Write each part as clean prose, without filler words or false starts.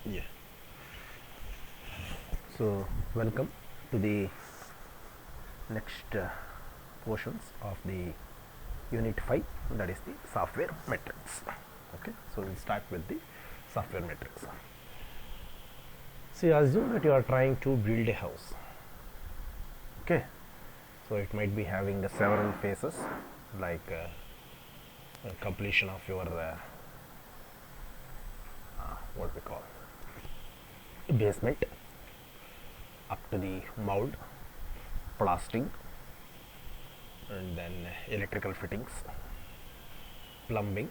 Yeah. So, welcome to the next portions of the Unit 5, that is the software metrics. Okay, so we'll start with the software metrics. See, assume that you are trying to build a house. Okay, so it might be having several phases like completion of your what we call basement up to the mold, plastering, and then electrical fittings, plumbing,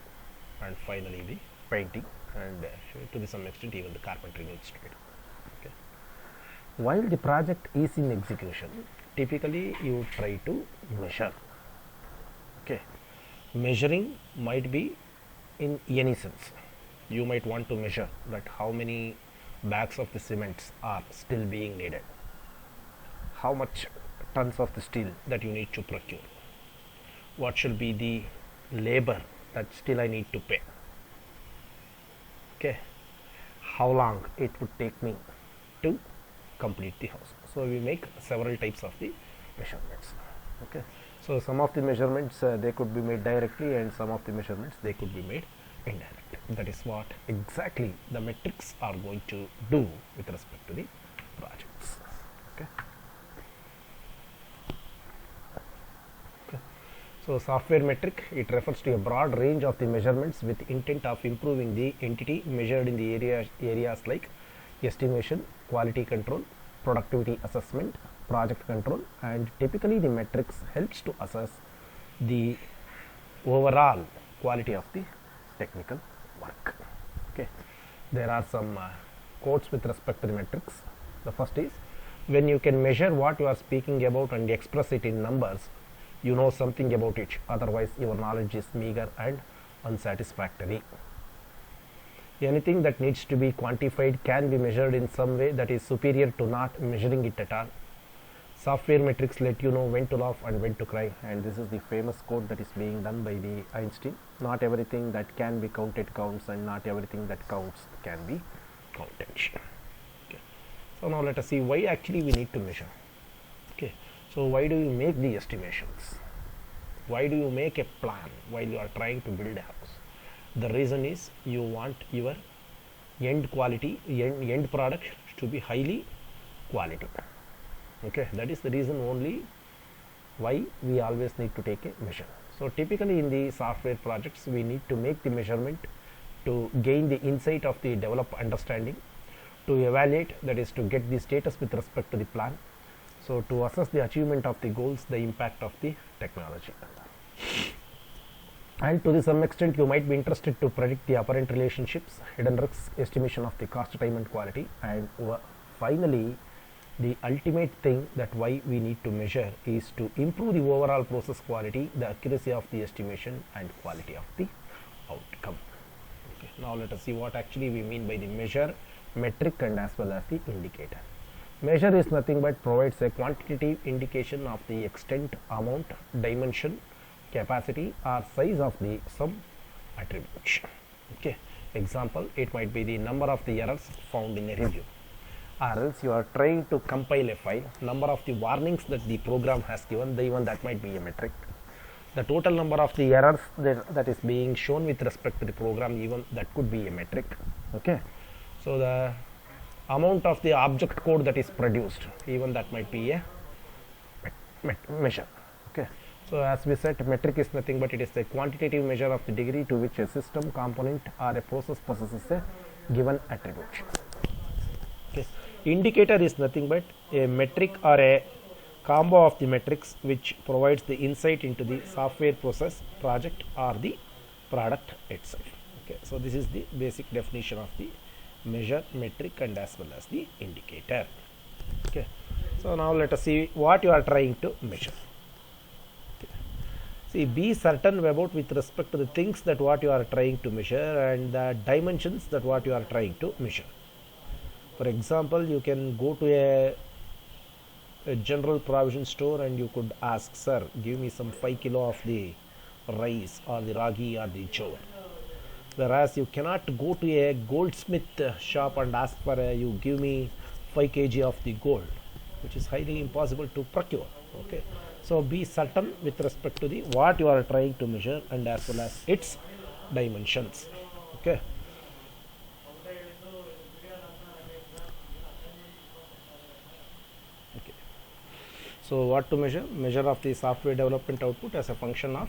and finally the painting, and to some extent even the carpentry needs to be done. Okay. While the project is in execution, typically you try to measure. Okay, measuring might be in any sense. You might want to measure that how many bags of the cements are still being needed, how much tons of the steel that you need to procure, what should be the labor that still I need to pay, okay, how long it would take me to complete the house. So we make several types of the measurements. Okay, so some of the measurements they could be made directly, and some of the measurements they could be made indirect. That is what exactly the metrics are going to do with respect to the projects. Okay. So software metric, it refers to a broad range of the measurements with intent of improving the entity measured in the areas like estimation, quality control, productivity assessment, project control, and typically the metrics helps to assess the overall quality of the technical work. Okay, there are some quotes with respect to the metrics. The first is, when you can measure what you are speaking about and express it in numbers, you know something about it, otherwise your knowledge is meager and unsatisfactory. Anything that needs to be quantified can be measured in some way that is superior to not measuring it at all. Software metrics let you know when to laugh and when to cry, and this is the famous quote that is being done by the Einstein. Not everything that can be counted counts, and not everything that counts can be counted. Okay. So now let us see why actually we need to measure. Okay, so why do you make the estimations? Why do you make a plan while you are trying to build a house? The reason is you want your end quality, end product to be highly quality. Okay, that is the reason only why we always need to take a measure. So typically in the software projects we need to make the measurement to gain the insight of the develop understanding, to evaluate, that is to get the status with respect to the plan, so to assess the achievement of the goals, the impact of the technology, and to some extent you might be interested to predict the apparent relationships, hidden risks, estimation of the cost, time and quality, and finally the ultimate thing that why we need to measure is to improve the overall process quality, the accuracy of the estimation and quality of the outcome. Okay, now let us see what actually we mean by the measure, metric, and as well as the indicator. Measure is nothing but provides a quantitative indication of the extent, amount, dimension, capacity or size of the some attribute. Okay, example, it might be the number of the errors found in a review, or else you are trying to compile a file, number of the warnings that the program has given, even that might be a metric. The total number of the errors that is being shown with respect to the program, even that could be a metric. Okay, so the amount of the object code that is produced, even that might be a measure. Okay, so as we said, metric is nothing but it is a quantitative measure of the degree to which a system component or a process possesses a given attribute. Okay. Indicator is nothing but a metric or a combo of the metrics which provides the insight into the software process, project or the product itself. Okay, so this is the basic definition of the measure, metric, and as well as the indicator. Okay, so now let us see what you are trying to measure. Okay. See, be certain about with respect to the things that what you are trying to measure and the dimensions that what you are trying to measure. For example, you can go to a general provision store and you could ask, sir, give me some 5 kilo of the rice or the ragi or the jowar. whereas you cannot go to a goldsmith shop and ask for you give me 5 kg of the gold, which is highly impossible to procure. Okay, so be certain with respect to the what you are trying to measure and as well as its dimensions. Okay, so what to measure? Measure of the software development output as a function of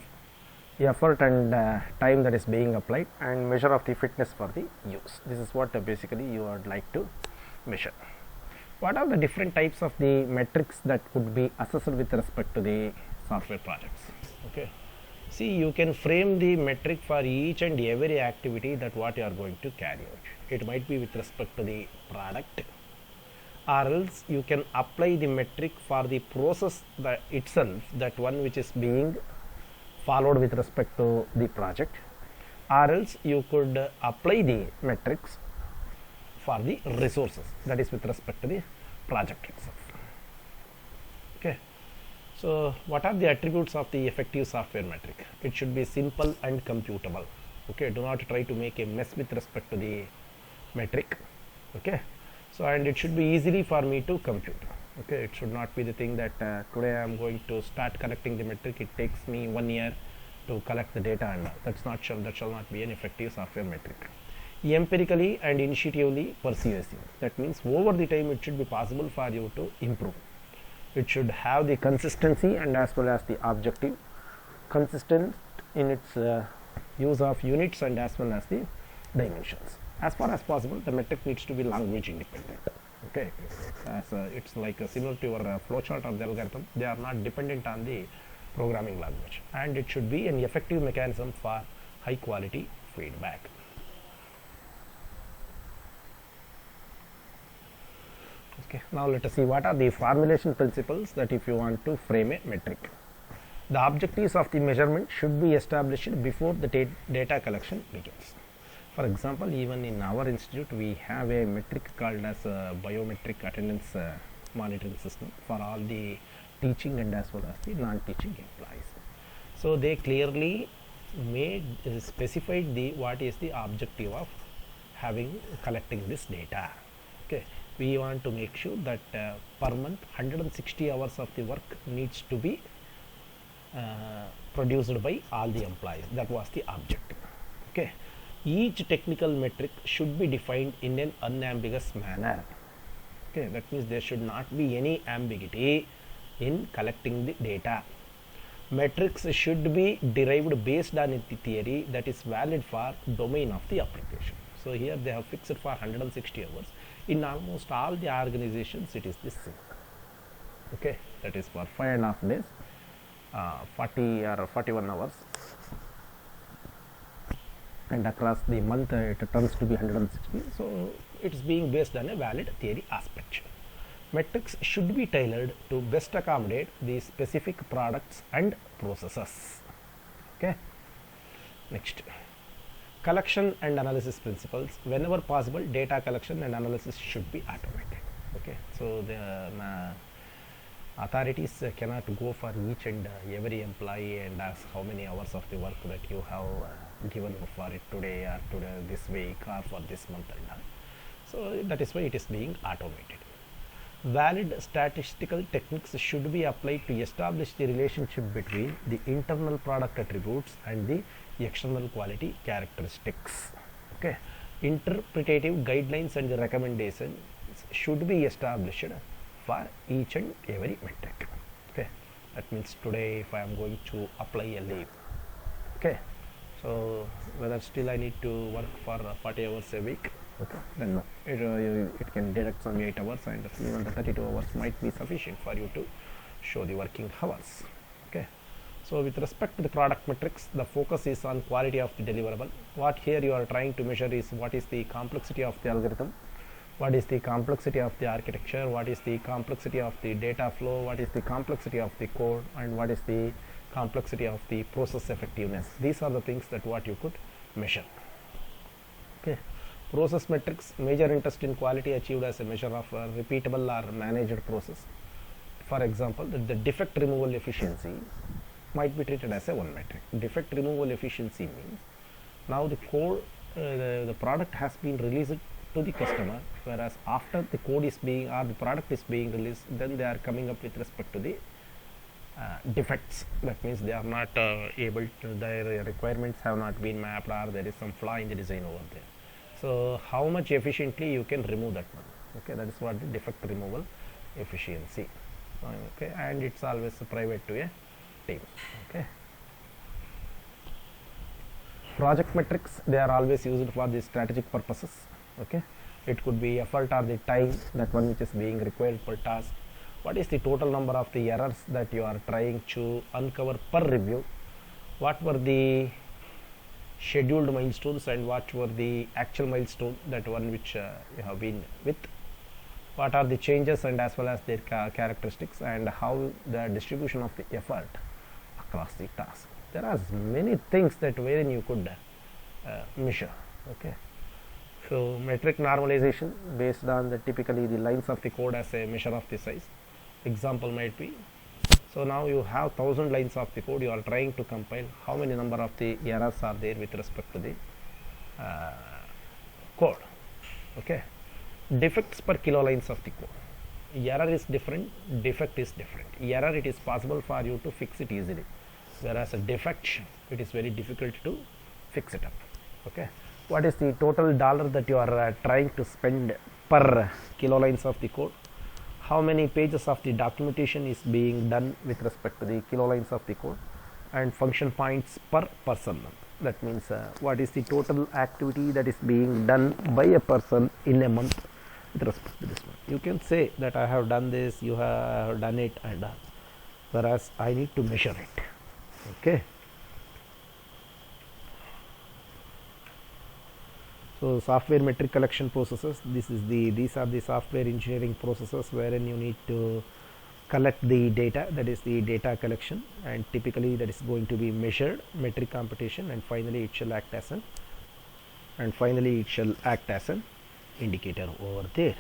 effort and time that is being applied, and measure of the fitness for the use. This is what basically you would like to measure. What are the different types of the metrics that could be assessed with respect to the software projects? Okay, see, you can frame the metric for each and every activity that what you are going to carry out. It might be with respect to the product, or else you can apply the metric for the process that itself, that one which is being followed with respect to the project, or else you could apply the metrics for the resources, that is with respect to the project itself. Okay, so what are the attributes of the effective software metric? It should be simple and computable. Okay, do not try to make a mess with respect to the metric. Okay, so and it should be easily for me to compute. Okay, it should not be the thing that today I am going to start collecting the metric, it takes me 1 year to collect the data, and that shall not be an effective software metric. Empirically and initiatively persuasive, that means over the time it should be possible for you to improve. It should have the consistency and as well as the objective, consistent in its use of units and as well as the dimensions. As far as possible, the metric needs to be language independent. Okay, as it's like similar to your flowchart of the algorithm, they are not dependent on the programming language, and it should be an effective mechanism for high quality feedback. Okay, now let us see what are the formulation principles that if you want to frame a metric. The objectives of the measurement should be established before the data collection begins. For example, even in our institute we have a metric called as a biometric attendance monitoring system for all the teaching and as well as the non-teaching employees. So they clearly made specified the what is the objective of collecting this data. Okay, we want to make sure that per month 160 hours of the work needs to be produced by all the employees. That was the objective. Okay, each technical metric should be defined in an unambiguous manner. Okay, that means there should not be any ambiguity in collecting the data. Metrics should be derived based on a theory that is valid for domain of the application. So here they have fixed for 160 hours. In almost all the organizations it is the same. Okay, that is for 5.5 days, 40 or 41 hours, and across the month it turns to be 160. So it is being based on a valid theory aspect. Metrics should be tailored to best accommodate the specific products and processes. Okay, next, collection and analysis principles. Whenever possible, data collection and analysis should be automated. Okay, so the authorities cannot go for each and every employee and ask how many hours of the work that you have given for it today or today this week or for this month and all. So that is why it is being automated. Valid statistical techniques should be applied to establish the relationship between the internal product attributes and the external quality characteristics. Okay, interpretative guidelines and recommendations should be established for each and every metric. Okay, that means today if I am going to apply a leave, okay, so whether still I need to work for 40 hours a week, okay, then no, it can deduct some 8 hours, and even the 32 hours might be sufficient for you to show the working hours. Okay, so with respect to the product metrics, the focus is on quality of the deliverable. What here you are trying to measure is what is the complexity of the algorithm, what is the complexity of the architecture, what is the complexity of the data flow, what is the complexity of the code, and what is the complexity of the process effectiveness. These are the things that what you could measure. Okay, process metrics, major interest in quality achieved as a measure of a repeatable or managed process. For example, the defect removal efficiency might be treated as a one metric. Defect removal efficiency means now the code the product has been released to the customer, whereas after the code is being or the product is being released, then they are coming up with respect to the defects. That means they are not able to, their requirements have not been mapped, or there is some flaw in the design over there. So how much efficiently you can remove that one. Okay, that is what the defect removal efficiency. Okay, and it's always private to a team. Okay, project metrics, they are always used for the strategic purposes. Okay, it could be effort or the time, that one which is being required per task. What is the total number of the errors that you are trying to uncover per review? What were the scheduled milestones and what were the actual milestone, that one which you have been with? What are the changes and as well as their characteristics, and how the distribution of the effort across the task? There are many things that wherein you could measure. Okay, so metric normalization based on the typically the lines of the code as a measure of the size. Example might be, so now you have 1000 lines of the code, you are trying to compile, how many number of the errors are there with respect to the code. Okay, defects per kilo lines of the code. Error is different, defect is different. Error, it is possible for you to fix it easily, whereas a defect, it is very difficult to fix it up. Okay, what is the total dollar that you are trying to spend per kilo lines of the code? How many pages of the documentation is being done with respect to the kilo lines of the code? And function points per person month. That means what is the total activity that is being done by a person in a month with respect to this one. You can say that I have done this, you have done it, and whereas I need to measure it. Okay, so software metric collection processes, these are the software engineering processes wherein you need to collect the data, that is the data collection, and typically that is going to be measured, metric computation, and finally it shall act as an indicator over there.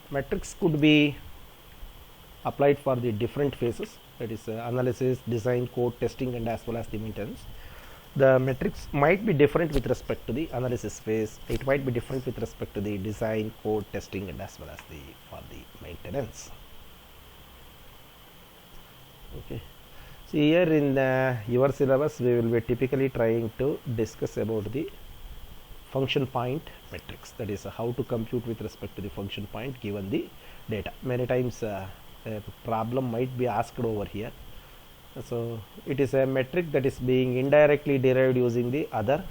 Metrics could be applied for the different phases, that is analysis, design, code, testing, and as well as the maintenance. The metrics might be different with respect to the analysis phase, it might be different with respect to the design, code, testing, and as well as for the maintenance. Okay, see here in your syllabus we will be typically trying to discuss about the function point metrics, that is how to compute with respect to the function point given the data. Many times a problem might be asked over here. So it is a metric that is being indirectly derived using the other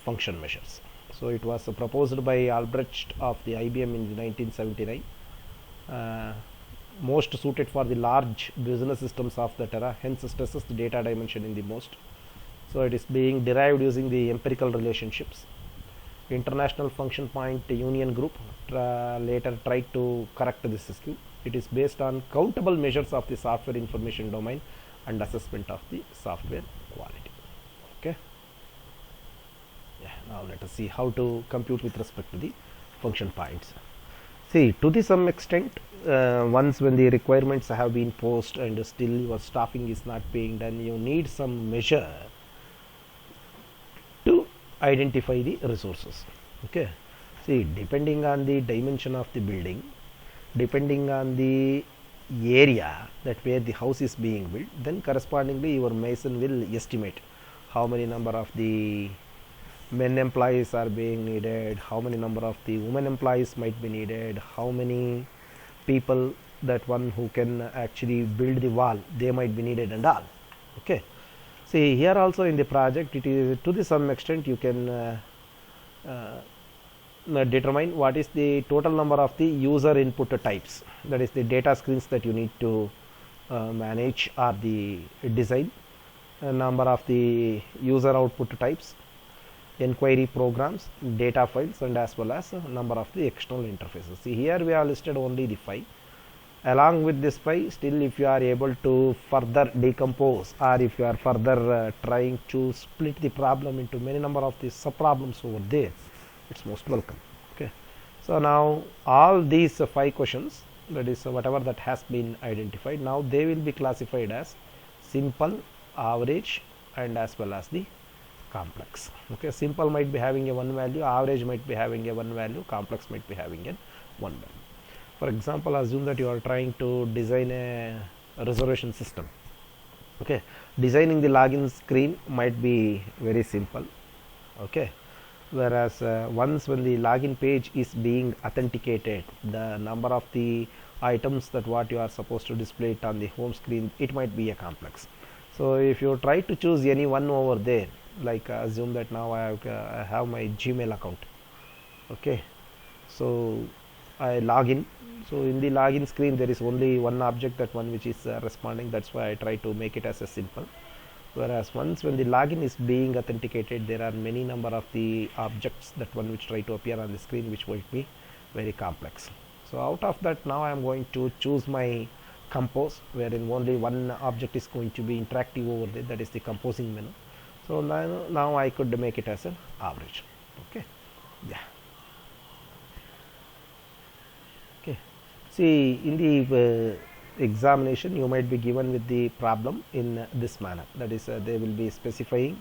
function measures. So it was proposed by Albrecht of the IBM in 1979, most suited for the large business systems of that era, hence stresses the data dimension in the most. So it is being derived using the empirical relationships. International Function Point Union Group later tried to correct this issue. It is based on countable measures of the software information domain and assessment of the software quality. Okay, yeah, now let us see how to compute with respect to the function points. See, to the some extent, once when the requirements have been posed and still your staffing is not being done, you need some measure to identify the resources. Okay, see, depending on the dimension of the building, depending on the area that where the house is being built, then correspondingly your mason will estimate how many number of the men employees are being needed, how many number of the women employees might be needed, how many people that one who can actually build the wall they might be needed, and all. Okay, see here also in the project it is to the some extent you can determine what is the total number of the user input types, that is the data screens that you need to manage, or the design, number of the user output types, inquiry programs, data files, and as well as number of the external interfaces. See here we have listed only the 5. Along with this 5, still if you are able to further decompose, or if you are further trying to split the problem into many number of the sub problems over there, it's most welcome. Okay, so now all these 5 questions, that is whatever that has been identified, now they will be classified as simple, average and as well as the complex. Okay, simple might be having a one value, average might be having a one value, complex might be having a one value. For example, assume that you are trying to design a reservation system. Okay, designing the login screen might be very simple. Okay, whereas once when the login page is being authenticated, the number of the items that what you are supposed to display it on the home screen, it might be a complex. So if you try to choose any one over there, like assume that now I have my Gmail account. Okay, so I log in. So in the login screen there is only one object, that one which is responding. That's why I try to make it as a simple. Whereas once when the login is being authenticated, there are many number of the objects, that one which try to appear on the screen, which might be very complex. So out of that, now I am going to choose my compose, wherein only one object is going to be interactive over there, that is the composing menu. So now I could make it as an average. Okay, yeah. Okay, see, in the examination you might be given with the problem in this manner, that is they will be specifying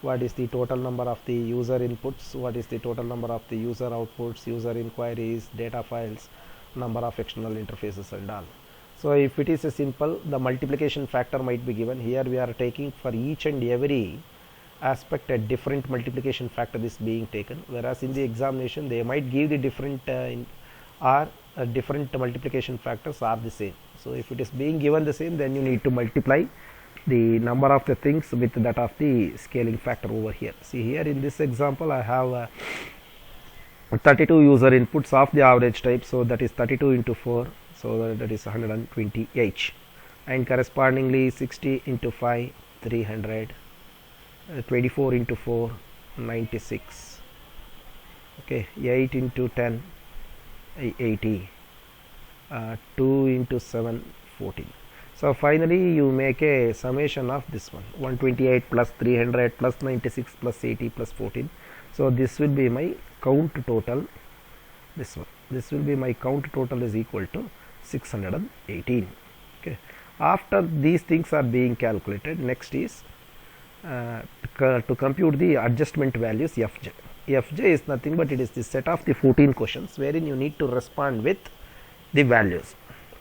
what is the total number of the user inputs, what is the total number of the user outputs, user inquiries, data files, number of external interfaces and all. So if it is a simple, the multiplication factor might be given. Here we are taking for each and every aspect a different multiplication factor is being taken, whereas in the examination they might give the different different multiplication factors are the same. So if it is being given the same, then you need to multiply the number of the things with that of the scaling factor over here. See, here in this example I have 32 user inputs of the average type, so that is 32 into 4, so that is 128, and correspondingly 60 into 5, 300, 24 into 4, 96, okay, 8 into 10, 80, 2 into 7, 14. So finally you make a summation of this one, 128 plus 300 plus 96 plus 80 plus 14. So this will be my count total, this one, this will be my count total is equal to 618. Okay, after these things are being calculated, next is to compute the adjustment values fj. Fj is nothing but it is the set of the 14 questions wherein you need to respond with the values.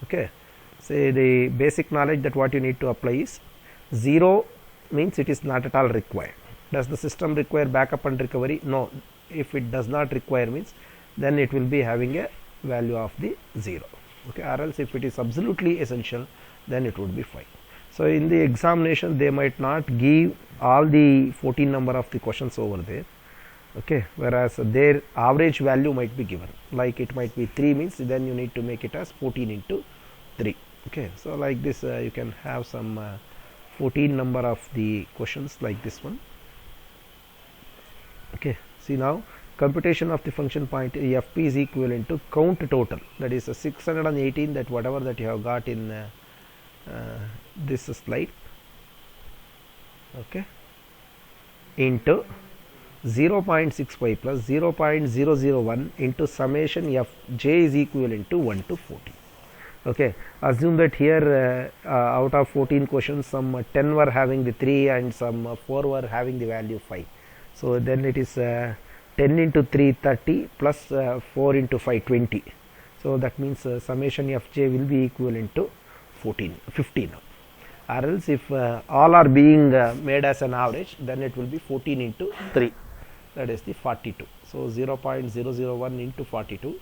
Okay, say the basic knowledge that what you need to apply is 0 means it is not at all required. Does the system require backup and recovery? No. If it does not require means, then it will be having a value of the 0. Okay, or else if it is absolutely essential, then it would be fine. So in the examination they might not give all the 14 number of the questions over there. Okay, whereas their average value might be given, like it might be 3 means, then you need to make it as 14 into 3. Okay, so like this you can have some 14 number of the questions like this one. Okay, see, now computation of the function point fp is equivalent to count total, that is 618, that whatever that you have got in this slide, okay, into 0.65 plus 0.001 into summation fj is equivalent to 1 to 14. Okay, assume that here out of 14 questions, some 10 were having the 3 and some 4 were having the value 5. So then it is 10 into 3 30 plus 4 into 5 20. So that means summation fj will be equivalent to 15. Or else if all are being made as an average, then it will be 14 into 3, that is the 42. So 0.001 into 42,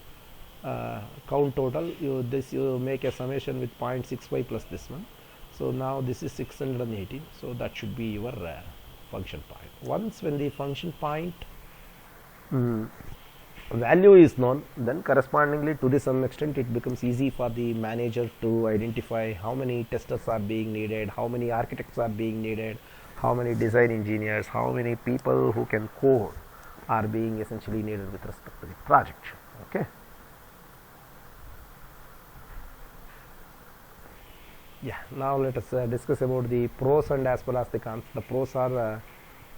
count total, you make a summation with 0.65 plus this one. So now this is 618, so that should be your function point. Once when the function point value is known, then correspondingly to the some extent it becomes easy for the manager to identify how many testers are being needed, how many architects are being needed, how many design engineers, how many people who can code are being essentially needed with respect to the project. Okay, yeah, now let us discuss about the pros and as well as the cons. The pros are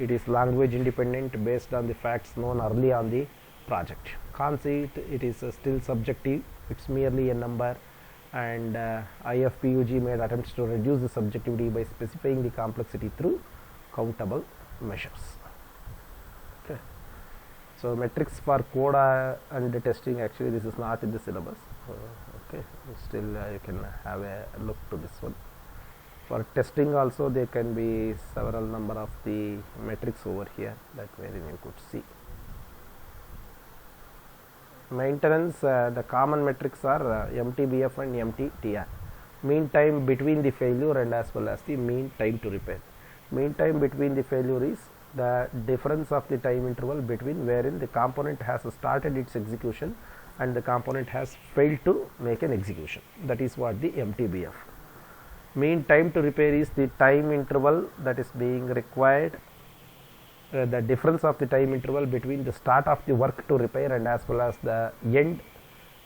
it is language independent based on the facts known early on the project. Cons, it is still subjective, it's merely a number, and IFPUG made attempts to reduce the subjectivity by specifying the complexity through countable measures. Okay. So metrics for code and testing, actually this is not in the syllabus. Okay, still you can have a look to this one. For testing also there can be several number of the metrics over here that wherein you could see. Maintenance, the common metrics are MTBF and MTTR, mean time between the failure and as well as the mean time to repair. Mean time between the failure is the difference of the time interval between wherein the component has started its execution and the component has failed to make an execution. That is what the MTBF. Mean time to repair is the time interval that is being required, the difference of the time interval between the start of the work to repair and as well as the end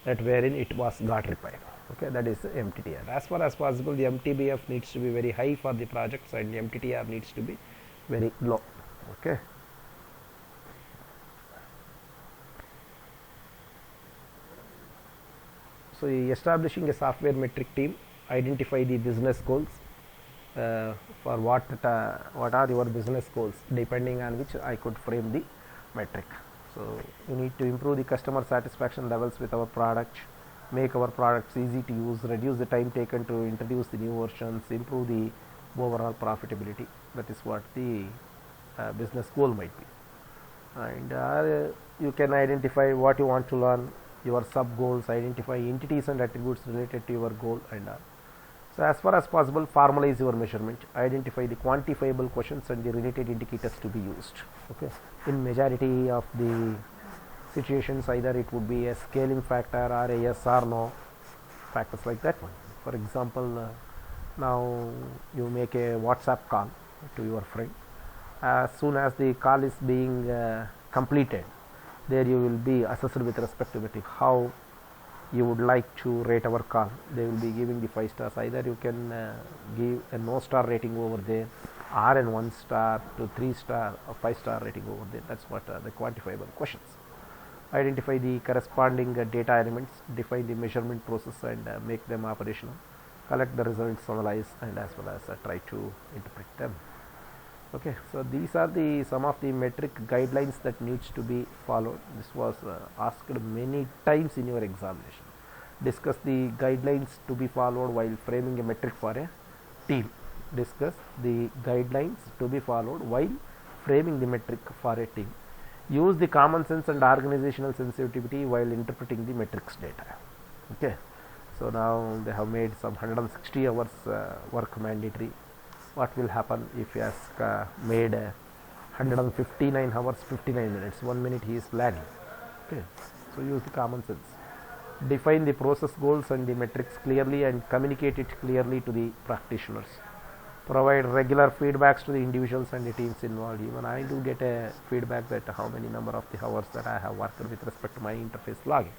at wherein it was got repaired. Okay, that is MTTR. As far as possible, the MTBF needs to be very high for the projects and the MTTR needs to be very low. Okay. So establishing a software metric team, identify the business goals. For what are your business goals, depending on which I could frame the metric. So we need to improve the customer satisfaction levels with our product, make our products easy to use, reduce the time taken to introduce the new versions, improve the overall profitability. That is what the business goal might be. And you can identify what you want to learn, your sub goals, identify entities and attributes related to your goal, and so as far as possible, formalize your measurement, identify the quantifiable questions and the related indicators to be used. Okay. In majority of the situations, either it would be a scaling factor or a yes or no factors like that one. For example, now you make a WhatsApp call to your friend. As soon as the call is being completed, there you will be assessed with respect to how you would like to rate our call. They will be giving the 5 stars. Either you can give a no star rating over there, or an 1 star to 3 star or 5 star rating over there. That's what the quantifiable questions. Identify the corresponding data elements, define the measurement process and make them operational, collect the results, analyze, and as well as try to interpret them. Okay, so these are the some of the metric guidelines that needs to be followed. This was asked many times in your examination. Discuss the guidelines to be followed while framing a metric for a team. Discuss the guidelines to be followed while framing the metric for a team. Use the common sense and organizational sensitivity while interpreting the metrics data. Okay, so now they have made some 160 hours work mandatory. What will happen if he has made 159 hours 59 minutes, 1 minute he is lagging. Okay, so use the common sense. Define the process goals and the metrics clearly and communicate it clearly to the practitioners. Provide regular feedbacks to the individuals and the teams involved. Even I do get a feedback that how many number of the hours that I have worked with respect to my interface logging,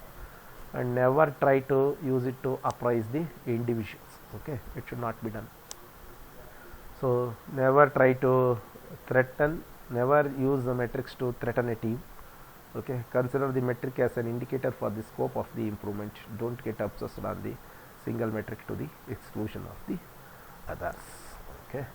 and never try to use it to appraise the individuals. Okay, it should not be done. So never try to threaten, never use the metrics to threaten a team. Okay, consider the metric as an indicator for the scope of the improvement. Don't get obsessed on the single metric to the exclusion of the others. Okay.